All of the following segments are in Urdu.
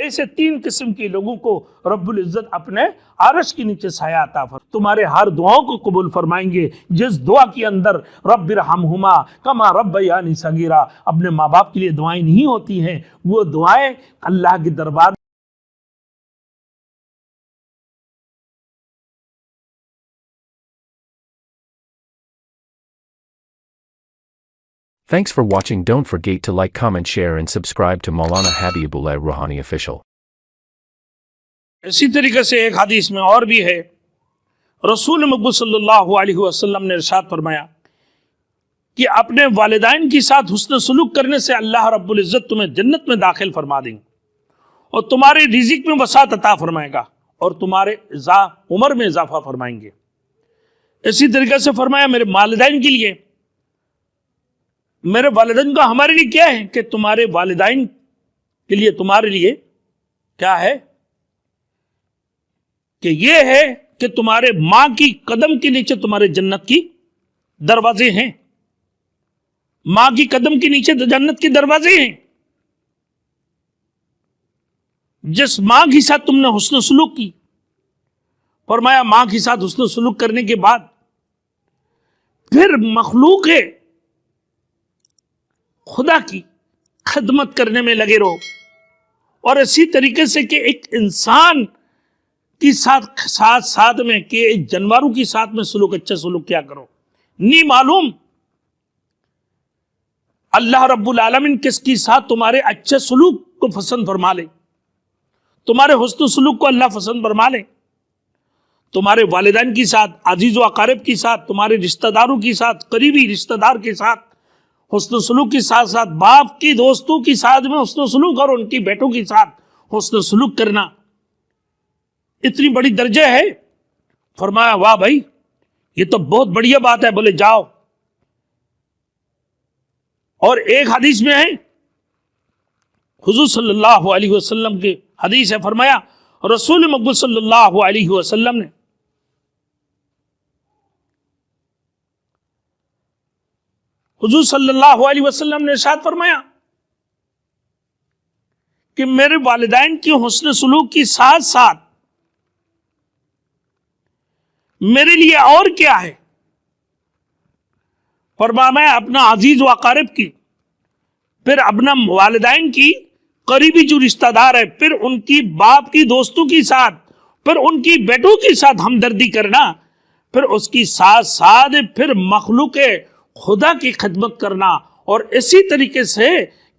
ایسے 3 قسم کے لوگوں کو رب العزت اپنے عرش کے نیچے سایہ عطا فرمائیں، تمہارے ہر دعاؤں کو قبول فرمائیں گے، جس دعا کے اندر رب ارحمہما کما ربیانی صغیرا اپنے ماں باپ کے لیے دعائیں نہیں ہوتی ہیں، وہ دعائیں اللہ کے دربار Thanks for watching. Don't forget to like, comment, share and subscribe to Maulana Habibullah Ruhani Official. اسی طریقے سے ایک حدیث میں اور بھی ہے، رسول مقبول صلی اللہ علیہ وسلم نے ارشاد فرمایا کہ اپنے والدین کے ساتھ حسن سلوک کرنے سے اللہ رب العزت تمہیں جنت میں داخل فرما دیں گے اور تمہارے رزق میں وسعت عطا فرمائے گا اور تمہارے عمر میں اضافہ فرمائیں گے۔ اسی طریقے سے فرمایا میرے والدین کے لیے، میرے والدین کا ہمارے لیے کیا ہے کہ تمہارے والدین کے لیے تمہارے لیے کیا ہے کہ یہ ہے کہ تمہارے ماں کی قدم کے نیچے تمہارے جنت کی دروازے ہیں، ماں کی قدم کے نیچے جنت کے دروازے ہیں۔ جس ماں کے ساتھ تم نے حسن سلوک کی، فرمایا ماں کے ساتھ حسن سلوک کرنے کے بعد پھر مخلوق ہے خدا کی خدمت کرنے میں لگے رہو، اور اسی طریقے سے کہ ایک انسان کی ساتھ میں کہ ایک جانوروں کی ساتھ میں سلوک، اچھا سلوک کیا کرو۔ نہیں معلوم اللہ رب العالمین کس کی ساتھ تمہارے اچھے سلوک کو پسند فرما لے، تمہارے حسن سلوک کو اللہ پسند فرما لے۔ تمہارے والدین کی ساتھ، عزیز و اقارب کی ساتھ، تمہارے رشتہ داروں کی ساتھ، قریبی رشتہ دار کے ساتھ حسن سلوک کے ساتھ ساتھ باپ کی دوستوں کی ساتھ میں حسن سلوک اور ان کی بیٹوں کے ساتھ حسن سلوک کرنا اتنی بڑی درجہ ہے۔ فرمایا واہ بھائی یہ تو بہت بڑھیا بات ہے، بولے جاؤ۔ اور ایک حدیث میں ہے حضور صلی اللہ علیہ وسلم کی حدیث ہے، فرمایا رسول مقبول صلی اللہ علیہ وسلم نے حضور صلی اللہ علیہ وسلم نے ارشاد فرمایا کہ میرے والدین کی حسن سلوک کی ساتھ ساتھ میرے لیے اور کیا ہے؟ فرمایا میں اپنا عزیز و اقارب کی، پھر اپنا والدین کی قریبی جو رشتہ دار ہے، پھر ان کی باپ کی دوستوں کی ساتھ، پھر ان کی بیٹوں کے ساتھ ہمدردی کرنا، پھر اس کی ساتھ ساتھ پھر مخلوق خدا کی خدمت کرنا۔ اور اسی طریقے سے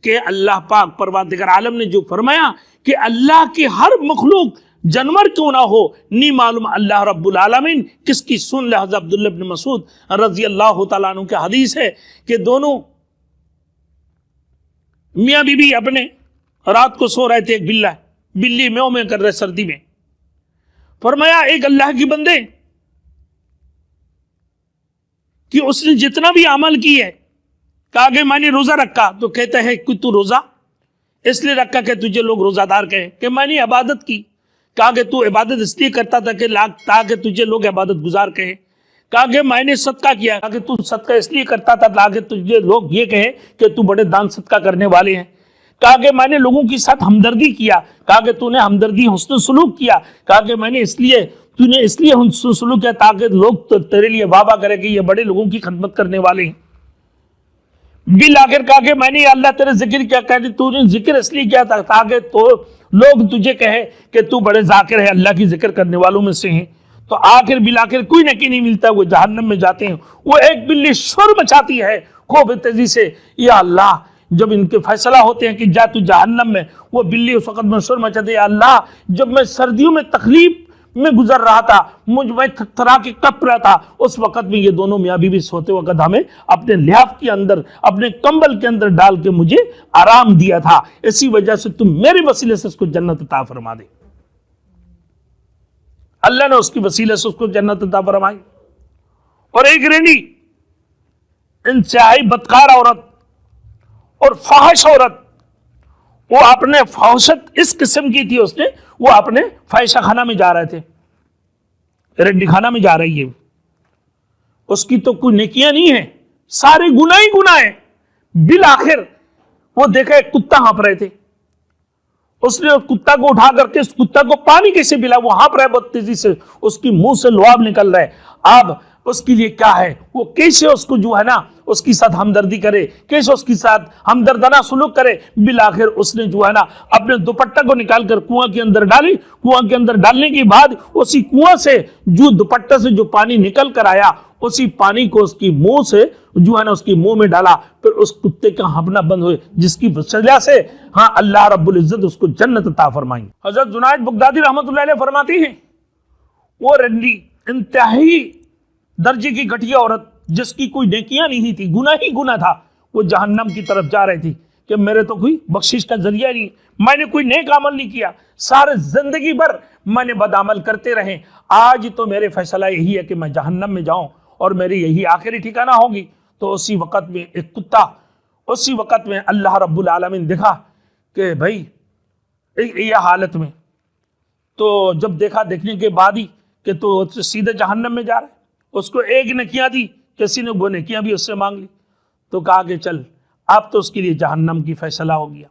کہ اللہ پاک پروردگار عالم نے جو فرمایا کہ اللہ کی ہر مخلوق جانور کیوں نہ ہو، نہیں معلوم اللہ رب العالمین کس کی سن۔ لہذا عبداللہ بن مسعود رضی اللہ تعالیٰ عنہ کی حدیث ہے کہ دونوں میاں بی بی اپنے رات کو سو رہے تھے، ایک بلی میوں میں کر رہے سردی میں۔ فرمایا ایک اللہ کی بندے کہ اس نے جتنا بھی عمل کی ہے، کہا کہ میں نے روزہ رکھا، تو کہتا ہے کہ تو روزہ اس لیے رکھا کہ تجھے لوگ روزہ دار کہیں، کہ میں نے عبادت کی، کہا کہ تو عبادت اس لیے کرتا تھا کہ تاکہ تجھے لوگ عبادت گزار کہیں، کہا کہ میں نے صدقہ کیا، کہا کہ تو صدقہ اس لیے کرتا تھا تاکہ تجھے لوگ یہ کہیں کہ تو بڑے دان صدقہ کرنے والے ہیں، کہا کہ میں نے لوگوں کے ساتھ ہمدردی کیا، کہا کہ تو نے ہمدردی حسن سلوک کیا، کہا کہ میں نے اس لیے حسن سلوک کیا تاکہ لوگ تیرے لیے واہ کرے کہ یہ بڑے لوگوں کی خدمت کرنے والے ہیں۔ بالآخر کہا کہ میں نے اللہ تیرے ذکر کیا، کہا کہ تو نے ذکر اس لیے کیا تھا تاکہ تو لوگ تجھے کہے کہ تو بڑے ذاکر ہے، اللہ کی ذکر کرنے والوں میں سے ہیں۔ تو آخر بالآخر کوئی نکی نہیں ملتا، وہ جہنم میں جاتے ہیں۔ وہ ایک بلی شور مچاتی ہے خوب تیزی سے، یا اللہ جب ان کے فیصلہ ہوتے ہیں کہ جا تو جہنم میں، وہ بلی اس وقت میں شور مچاتی ہے، یا اللہ جب میں سردیوں میں تکلیف میں گزر رہا تھا، میں تھرا کے کپ رہا تھا، اس وقت میں یہ دونوں میاں بیوی سوتے وقت ہمیں اپنے لحاف کے اندر، اپنے کمبل کے اندر ڈال کے مجھے آرام دیا تھا، اسی وجہ سے تم میرے وسیلے سے اس کو جنت عطا فرما دے۔ اللہ نے اس کی وسیلے سے اس کو جنت عطا فرمائی۔ اور ایک رینی انتہائی بدکار عورت اور فاحش عورت، وہ اپنے فحشت اس قسم کی تھی، اس نے وہ اپنے فاحشہ خانہ میں جا رہے تھے، رنڈی خانہ میں جا رہی ہے، اس کی تو کوئی نیکیاں نہیں ہے، سارے گناہ ہی گناہ ہے۔ بالآخر وہ دیکھا ایک کتا ہانپ رہے تھے، اس نے اس کتا کو اٹھا کر کے اس کتا کو پانی کیسے پلا، وہ ہانپ رہا ہے بہت تیزی سے، اس کی منہ سے لعاب نکل رہا ہے۔ اب اس کے لیے کیا ہے، وہ کیسے اس کو جو ہے نا اس کے ساتھ ہمدردی کرے، کیسے اس کے ساتھ ہمدردانہ سلوک کرے۔ بالآخر اس نے جو ہے نا اپنے دوپٹہ کو نکال کر کنواں کے اندر ڈالی، کنواں کے اندر ڈالنے کے بعد اسی کنواں سے جو دوپٹہ سے جو پانی نکل کر آیا، اسی پانی کو اس کی منہ سے جو ہے نا اس کی منہ میں ڈالا، پھر اس کتے کا ہانپنا بند ہوئے، جس کی وجہ سے ہاں اللہ رب العزت اس کو جنت عطا فرمائیں۔ حضرت جنید بغدادی رحمۃ اللہ علیہ فرماتے ہیں، وہ رنڈی انتہائی درجے کی گھٹیا عورت جس کی کوئی نیکیاں نہیں تھی، گناہ ہی گناہ تھا، وہ جہنم کی طرف جا رہی تھی کہ میرے تو کوئی بخشش کا ذریعہ نہیں، میں نے کوئی نیک عمل نہیں کیا، سارے زندگی بھر میں نے بد عمل کرتے رہے، آج تو میرے فیصلہ یہی ہے کہ میں جہنم میں جاؤں اور میری یہی آخری ٹھکانہ ہوگی۔ تو اسی وقت میں ایک کتا، اسی وقت میں اللہ رب العالمین دیکھا کہ بھائی یہ حالت میں، تو جب دیکھا، دیکھنے کے بعد ہی کہ تو سیدھے جہنم میں جا رہا ہے، اس کو ایک نیکیاں دی، کسی نے وہ نیکیاں بھی اس سے مانگ لی، تو کہا کہ چل اب تو اس کے لیے جہنم کی فیصلہ ہو گیا۔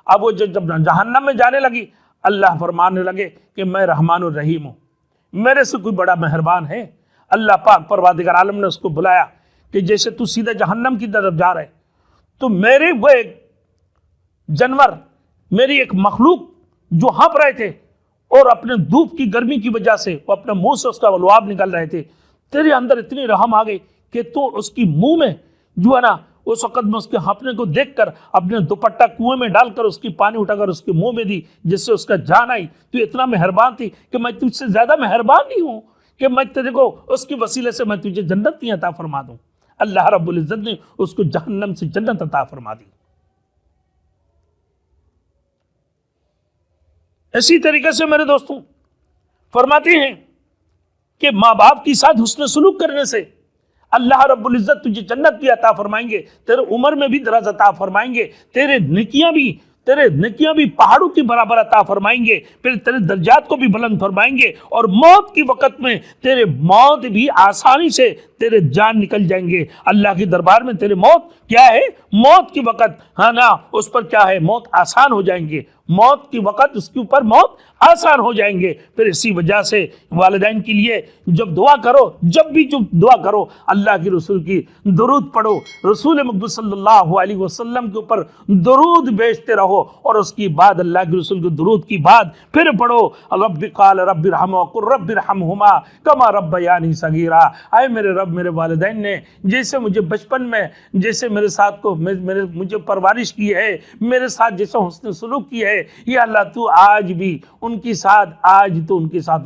اب وہ جب جہنم میں جانے لگی، اللہ فرمانے لگے کہ میں رحمان الرحیم ہوں، میرے سے کوئی بڑا مہربان ہے۔ اللہ پاک پروردگار عالم نے اس کو بلایا کہ جیسے تو سیدھے جہنم کی طرف جا رہے، تو میرے وہ ایک جانور، میری ایک مخلوق جو ہانپ رہے تھے اور اپنے دھوپ کی گرمی کی وجہ سے وہ اپنے منہ سے اس کا لعاب نکل رہے تھے، تیرے اندر اتنی رحم آ گئی کہ تو اس کی منہ میں جو ہے نا اس وقت میں اس کے ہانپنے کو دیکھ کر اپنے دوپٹہ کنویں میں ڈال کر اس کی پانی اٹھا کر اس کے منہ میں دی، جس سے اس کا جان آئی۔ تو اتنا مہربان تھی کہ میں تجھ سے زیادہ مہربان نہیں ہوں کہ میں تیرے کو اس کی وسیلے سے میں تجھے جنت نہیں عطا فرما دوں۔ اللہ رب العزت نے اس کو جہنم سے جنت عطا فرما دی۔ اسی طریقے سے میرے دوستوں فرماتے ہیں کہ ماں باپ کے ساتھ حسن سلوک کرنے سے اللہ رب العزت تجھے جنت بھی عطا فرمائیں گے، تیرے عمر میں بھی درجہ عطا فرمائیں گے، تیرے نیکیاں بھی پہاڑوں کی برابر عطا فرمائیں گے، پھر تیرے درجات کو بھی بلند فرمائیں گے، اور موت کی وقت میں تیرے موت بھی آسانی سے تیرے جان نکل جائیں گے۔ اللہ کے دربار میں تیرے موت کیا ہے، موت کی وقت ہاں نا اس پر کیا ہے، موت آسان ہو جائیں گے، موت کی وقت اس کے اوپر موت آسان ہو جائیں گے۔ پھر اسی وجہ سے والدین کے لیے جب دعا کرو، جب بھی دعا کرو، اللہ کے رسول کی درود پڑھو، رسول مقبول صلی اللہ علیہ وسلم کے اوپر درود بھیجتے رہو، اور اس کی بعد اللہ کے رسول کے درود کی بعد پھر پڑھو رب قال رب ارحمہما قل رب ارحمہما کما ربیانی صغیرا۔ اے میرے رب، میرے والدین نے جیسے مجھے بچپن میں جیسے میرے ساتھ کو مجھے پرورش کی ہے، میرے ساتھ جیسا حسن سلوک کی ہے، یا اللہ تو آج بھی ان کے ساتھ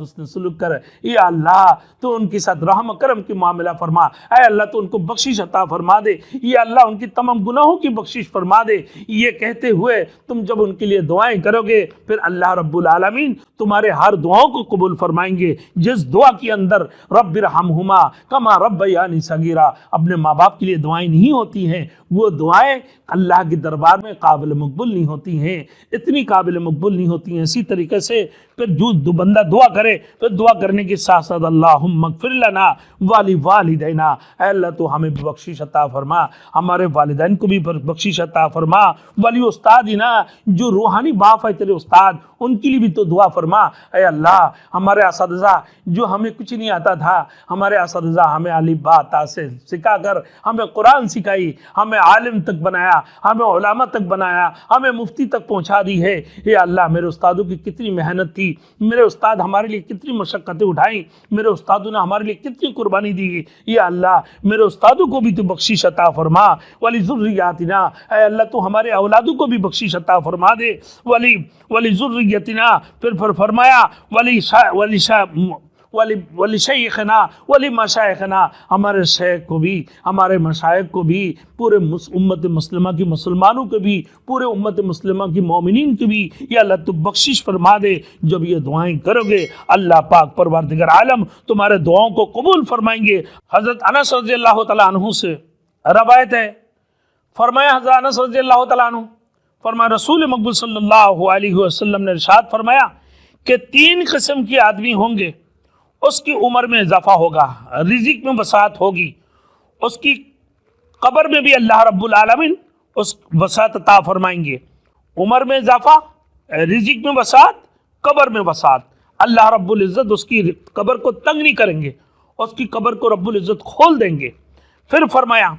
حسن سلوک کر، یا اللہ تو ان کے ساتھ رحم کرم کی معاملہ فرما، اے اللہ تو ان کو بخشش عطا فرما دے، یا اللہ ان کی تمام گناہوں کی بخشش فرما دے۔ یہ کہتے ہوئے تم جب ان کے لیے دعائیں کرو گے، پھر اللہ رب العالمین تمہارے ہر دعاؤں کو قبول فرمائیں گے۔ جس دعا کے اندر رب ارحمہما کما ربیانی صغیرا اپنے ماں باپ کے لیے دعائیں نہیں ہوتی ہیں، وہ دعائیں اللہ کے دربار میں قابل مقبول نہیں ہوتی ہیں، اتنی قابل مقبول نہیں ہوتی ہیں۔ اسی طریقے سے پھر جو بندہ دعا کرے، پھر دعا کرنے کے ساتھ ساتھ اللہم اغفر لنا ولوالدینا، اے اللہ تو ہمیں بھی بخشش عطا فرما، ہمارے والدین کو بھی بخشش عطا فرما، ولی استادنا، جو روحانی باپ ہے تیرے استاد، ان کے لیے بھی تو دعا فرما۔ اے اللہ ہمارے اساتذہ جو ہمیں کچھ نہیں آتا تھا، ہمارے اساتذہ ہمیں الف با تا سے سکھا کر ہمیں قرآن سکھائی، ہمیں عالم تک بنایا، ہمیں علماء تک بنایا، ہمیں مفتی تک پہنچا دی ہے۔ اے اللہ میرے استادوں کی کتنی محنت تھی، میرے استاد ہمارے لیے کتنی مشقتیں اٹھائیں، میرے استادوں نے ہمارے لیے کتنی قربانی دی۔ یا اللہ میرے استادوں کو بھی تو بخشش عطا فرما، ولی ذریاتنا، اے اللہ تو ہمارے اولادوں کو بھی بخشش عطا فرما دے، ولی ذریتنا، پھر فرمایا ولی شیخنا ولی مشائخنا، ہمارے شیخ کو بھی، ہمارے مشائخ کو بھی، پورے امت مسلمہ کی مسلمانوں کو بھی، پورے امت مسلمہ کی مومنین کو بھی، یا اللہ تو بخشش فرما دے۔ جب یہ دعائیں کرو گے اللہ پاک پروردگار عالم تمہارے دعاؤں کو قبول فرمائیں گے۔ حضرت انس رضی اللہ تعالیٰ عنہ سے روایت ہے، فرمایا حضرت انس رضی اللہ تعالیٰ عنہ فرمایا رسول مقبول صلی اللہ علیہ وسلم نے ارشاد فرمایا کہ 3 قسم کے آدمی ہوں گے، اس کی عمر میں اضافہ ہوگا، رزق میں وسعت ہوگی، اس کی قبر میں بھی اللہ رب العالمین اس وسعت عطا فرمائیں گے۔ عمر میں اضافہ، رزق میں وسعت، قبر میں وسعت. اللہ رب العزت اس کی قبر کو تنگ نہیں کریں گے، اس کی قبر کو رب العزت کھول دیں گے. پھر فرمایا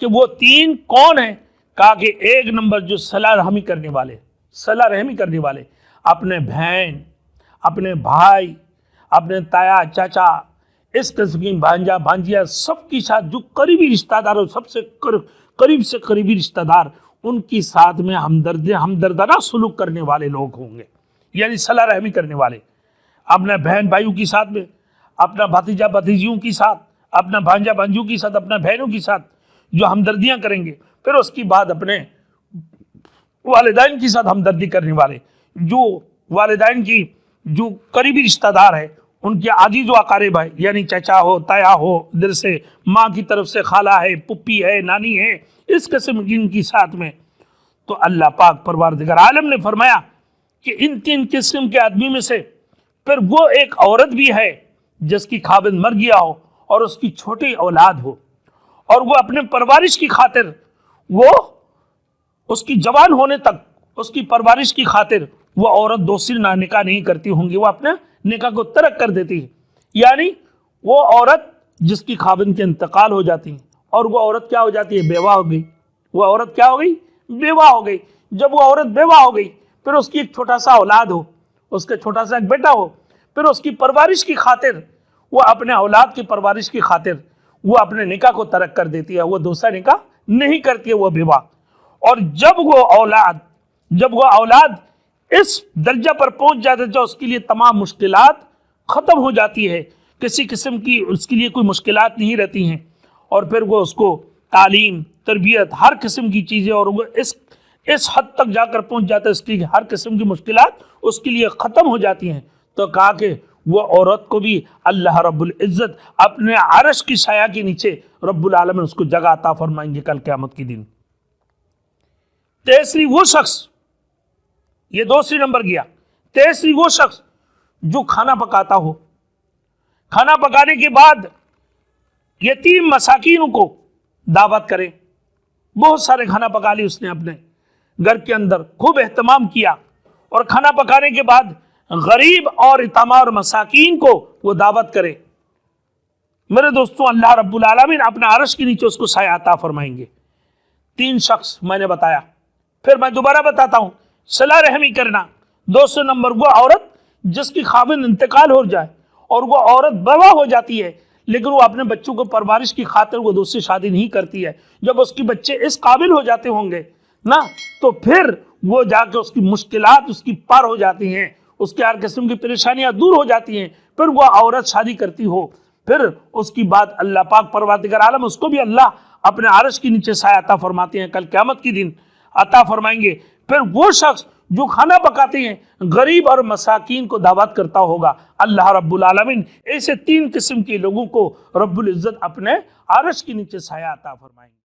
کہ وہ تین کون ہیں؟ کہا کہ ایک نمبر جو صلہ رحمی کرنے والے، صلہ رحمی کرنے والے، اپنے بہن، اپنے بھائی، اپنے تایا چاچا، اس قسم کی بھانجا بھانجیا، سب کے ساتھ جو قریبی رشتہ دار ہو، سب سے قریب سے قریبی رشتہ دار، ان کی ساتھ میں ہمدردانہ سلوک کرنے والے لوگ ہوں گے، یعنی صلہ رحمی کرنے والے. اپنے بہن بھائیوں کے ساتھ میں، اپنا بھتیجا بھتیجیوں کے ساتھ، اپنا بھانجا بھانجیوں کے ساتھ، اپنا بہنوں کے ساتھ جو ہمدردیاں کریں گے. پھر اس کے بعد اپنے والدین کے ساتھ ہمدردی کرنے والے، جو والدین کی جو قریبی رشتہ دار ہے، ان کے عزیز و اقارب ہے، یعنی چچا ہو، تایا ہو، ادھر سے ماں کی طرف سے خالہ ہے، پپی ہے، نانی ہے، اس قسم جن کی ساتھ میں. تو اللہ پاک پروردگار عالم نے فرمایا کہ ان تین قسم کے آدمی میں سے پھر وہ ایک عورت بھی ہے جس کی خاوند مر گیا ہو اور اس کی چھوٹی اولاد ہو، اور وہ اپنے پرورش کی خاطر، وہ اس کی جوان ہونے تک اس کی پرورش کی خاطر وہ عورت دوسری نکاح نہیں کرتی ہوں گی، وہ اپنے نکاح کو ترک کر دیتی ہے. یعنی وہ عورت جس کی خاوند کے انتقال ہو جاتی ہے، اور وہ عورت کیا ہو جاتی ہے؟ بیوہ ہو گئی. وہ عورت کیا ہو گئی؟ بیوہ ہو گئی. جب وہ عورت بیوہ ہو گئی، پھر اس کی ایک چھوٹا سا اولاد ہو، اس کا چھوٹا سا ایک بیٹا ہو، پھر اس کی پرورش کی خاطر، وہ اپنے اولاد کی پرورش کی خاطر وہ اپنے نکاح کو ترک کر دیتی ہے، وہ دوسرا نکاح نہیں کرتی ہے، وہ بیوہ. اور جب وہ اولاد اس درجہ پر پہنچ جاتے جو اس کے لیے تمام مشکلات ختم ہو جاتی ہے، کسی قسم کی اس کے لیے کوئی مشکلات نہیں رہتی ہیں، اور پھر وہ اس کو تعلیم، تربیت، ہر قسم کی چیزیں، اور وہ اس حد تک جا کر پہنچ جاتا ہے، اس کی ہر قسم کی مشکلات اس کے لیے ختم ہو جاتی ہیں. تو کہا کہ وہ عورت کو بھی اللہ رب العزت اپنے عرش کی سایہ کے نیچے رب العالمین اس کو جگہ عطا فرمائیں گے کل قیامت کے دن. تیسری وہ شخص، یہ دوسری نمبر گیا، تیسری وہ شخص جو کھانا پکاتا ہو، کھانا پکانے کے بعد یتیم مساکین کو دعوت کرے. بہت سارے کھانا پکا لی اس نے اپنے گھر کے اندر، خوب اہتمام کیا، اور کھانا پکانے کے بعد غریب اور یتامى اور مساکین کو وہ دعوت کرے. میرے دوستوں، اللہ رب العالمین اپنے عرش کے نیچے اس کو سایہ عطا فرمائیں گے. تین شخص میں نے بتایا، پھر میں دوبارہ بتاتا ہوں. صلہ رحمی کرنا. دوسرے نمبر وہ عورت جس کی خاوند انتقال ہو جائے اور وہ عورت بیوہ ہو جاتی ہے، لیکن وہ اپنے بچوں کو پرورش کی خاطر وہ دوسری شادی نہیں کرتی ہے. جب اس کے بچے اس قابل ہو جاتے ہوں گے نا، تو پھر وہ جا کے اس کی مشکلات اس کی پار ہو جاتی ہیں، اس کے ہر قسم کی پریشانیاں دور ہو جاتی ہیں. پھر وہ عورت شادی کرتی ہو، پھر اس کی بعد اللہ پاک پروردگار عالم اس کو بھی اللہ اپنے عرش کے نیچے سایہ عطا فرماتے ہیں، کل قیامت کے دن عطا فرمائیں گے. پھر وہ شخص جو کھانا پکاتے ہیں، غریب اور مساکین کو دعوت کرتا ہوگا. اللہ رب العالمین ایسے تین قسم کے لوگوں کو رب العزت اپنے عرش کے نیچے سایہ عطا فرمائیں گے.